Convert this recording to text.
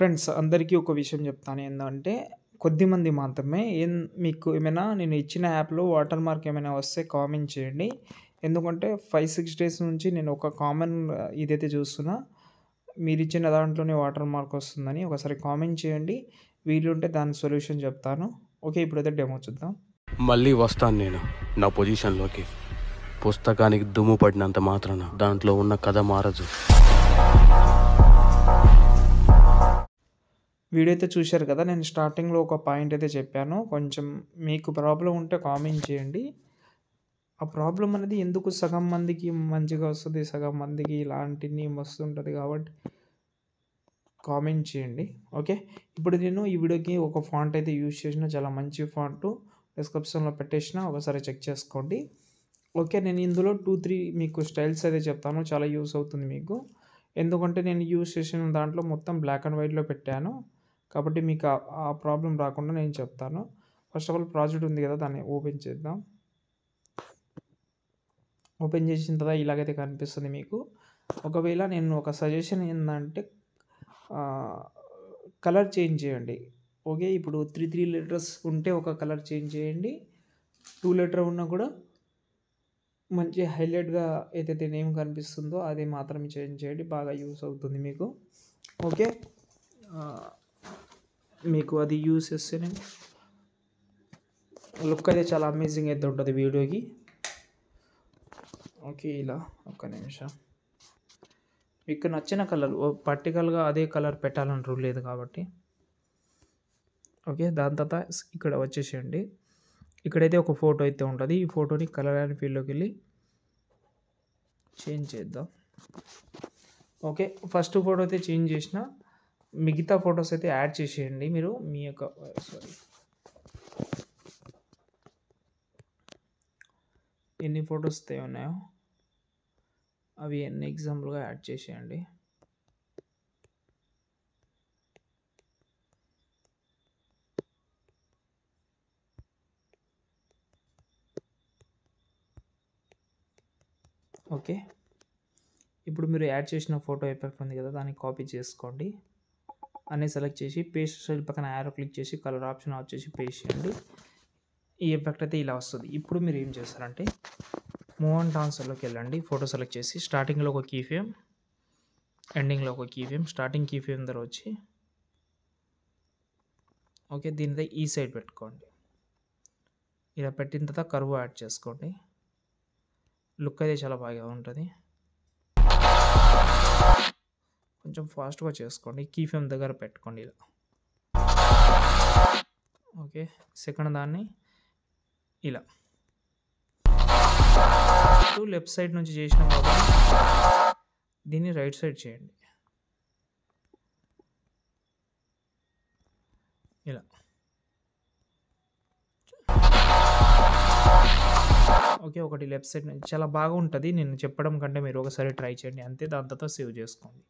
Friends అందరికీ ఒక విషయం చెప్తాను. ఏందంటే కొద్దిమంది మాత్రమే మీకు ఏమైనా నేను ఇచ్చిన యాప్‌లో వాటర్ మార్క్ ఏమైనా వస్తే కామెంట్ చేయండి. ఎందుకంటే 5, 6 డేస్ నుంచి నేను ఒక కామన్ ఇదైతే చూస్తున్నా. మీరిచ్చిన దాంట్లోనే వాటర్ మార్క్ వస్తుందని ఒకసారి కామెంట్ చేయండి. వీలుంటే దాని సొల్యూషన్ చెప్తాను. ఓకే. ఇప్పుడైతే డెమో చూద్దాం. మళ్ళీ వస్తాను నేను నా పొజిషన్‌లోకి. పుస్తకానికి దుమ్ము పడినంత మాత్రాన దాంట్లో ఉన్న కథ మారదు. వీడియో అయితే చూశారు కదా! నేను స్టార్టింగ్‌లో ఒక పాయింట్ అయితే చెప్పాను. కొంచెం మీకు ప్రాబ్లమ్ ఉంటే కామెంట్ చేయండి. ఆ ప్రాబ్లమ్ అనేది ఎందుకు సగం మందికి మంచిగా వస్తది, సగం మందికి ఇలాంటిని వస్తుంటది కాబట్టి కామెంట్ చేయండి. ఓకే. ఇప్పుడు నేను ఈ వీడియోకి ఒక ఫాంట్ అయితే యూజ్ చేసిన. చాలా మంచి ఫాంటు. డిస్క్రిప్షన్‌లో పెట్టేసిన. ఒకసారి చెక్ చేసుకోండి. ఓకే. నేను ఇందులో 2, 3 మీకు స్టైల్స్ అయితే చెప్తాను. చాలా యూజ్ అవుతుంది మీకు. ఎందుకంటే నేను యూజ్ చేసిన దాంట్లో మొత్తం బ్లాక్ అండ్ వైట్‌లో పెట్టాను. కాబట్టి మీకు ఆ ప్రాబ్లమ్ రాకుండా నేను చెప్తాను. ఫస్ట్ ఆఫ్ ఆల్ ప్రాజెక్ట్ ఉంది కదా! దాన్ని ఓపెన్ చేద్దాం. ఓపెన్ చేసిన తర్వాత ఇలాగైతే కనిపిస్తుంది మీకు. ఒకవేళ నేను ఒక సజెషన్ ఏందంటే కలర్ చేంజ్ చేయండి. ఓకే. ఇప్పుడు 3 లెటర్స్ ఉంటే ఒక కలర్ చేంజ్ చేయండి. 2 లెటర్ ఉన్నా కూడా మంచి హైలైట్‌గా ఏదైతే నేమ్ కనిపిస్తుందో అది మాత్రమే చేంజ్ చేయండి. బాగా యూజ్ అవుతుంది మీకు. ఓకే. మీకు అది యూజ్ చేస్తేనే లుక్ అయితే చాలా అమేజింగ్ అయితే ఉంటుంది వీడియోకి. ఓకే. ఇలా ఒక్క నిమిషం. మీకు నచ్చిన కలర్ పర్టికల్‌గా అదే కలర్ పెట్టాలని రూల్ లేదు కాబట్టి. ఓకే. దాని తర్వాత ఇక్కడ వచ్చేసేయండి. ఇక్కడైతే ఒక ఫోటో అయితే ఉంటుంది. ఈ ఫోటోని కలర్ అండ్ ఫీల్డ్‌లోకి వెళ్ళి చేంజ్ చేద్దాం. ఓకే. ఫస్ట్ ఫోటో అయితే చేంజ్ చేసిన. మిగతా ఫొటోస్ అయితే యాడ్ చేసేయండి మీరు. మీ యొక్క ఎన్ని ఫొటోస్ అయితే ఉన్నాయో అవి ఎన్ని ఎగ్జాంపుల్గా యాడ్ చేసేయండి. ఓకే. ఇప్పుడు మీరు యాడ్ చేసిన ఫోటో ఎఫెక్ట్ ఉంది కదా! దాన్ని కాపీ చేసుకోండి. అన్నీ సెలెక్ట్ చేసి పేస్ట్ స్టైల్ పక్కన యారో క్లిక్ చేసి కలర్ ఆప్షన్ ఆఫ్ చేసి పేస్ట్ చేయండి. ఈ ఎఫెక్ట్ అయితే ఇలా వస్తుంది. ఇప్పుడు మీరు ఏం చేస్తారంటే మూవ్ ఆన్ ట్రాన్స్ఫర్లోకి వెళ్ళండి. ఫోటో సెలెక్ట్ చేసి స్టార్టింగ్లో ఒక కీ ఫ్రేమ్, ఎండింగ్లో ఒక key frame, starting key frame దగ్గర వచ్చి ఓకే. దీనితో ఈ సైడ్ పెట్టుకోండి. ఇలా పెట్టిన తర్వాత కర్వ్ యాడ్ చేసుకోండి. లుక్ అయితే చాలా బాగా ఉంటుంది. కొంచెం ఫాస్ట్‌గా చేసుకోండి. కీ ఫ్రేమ్ దగ్గర పెట్టుకోండి ఇలా. ఓకే. సెకండ్ దాన్ని ఇలా లెఫ్ట్ సైడ్ నుంచి చేసిన కాబట్టి దీన్ని రైట్ సైడ్ చేయండి. ఇలా. ఓకే. ఒకటి లెఫ్ట్ సైడ్ నుంచి చాలా బాగుంటుంది. నేను చెప్పడం కంటే మీరు ఒకసారి ట్రై చేయండి అంతే. దాని తర్వాత సేవ్ చేసుకోండి.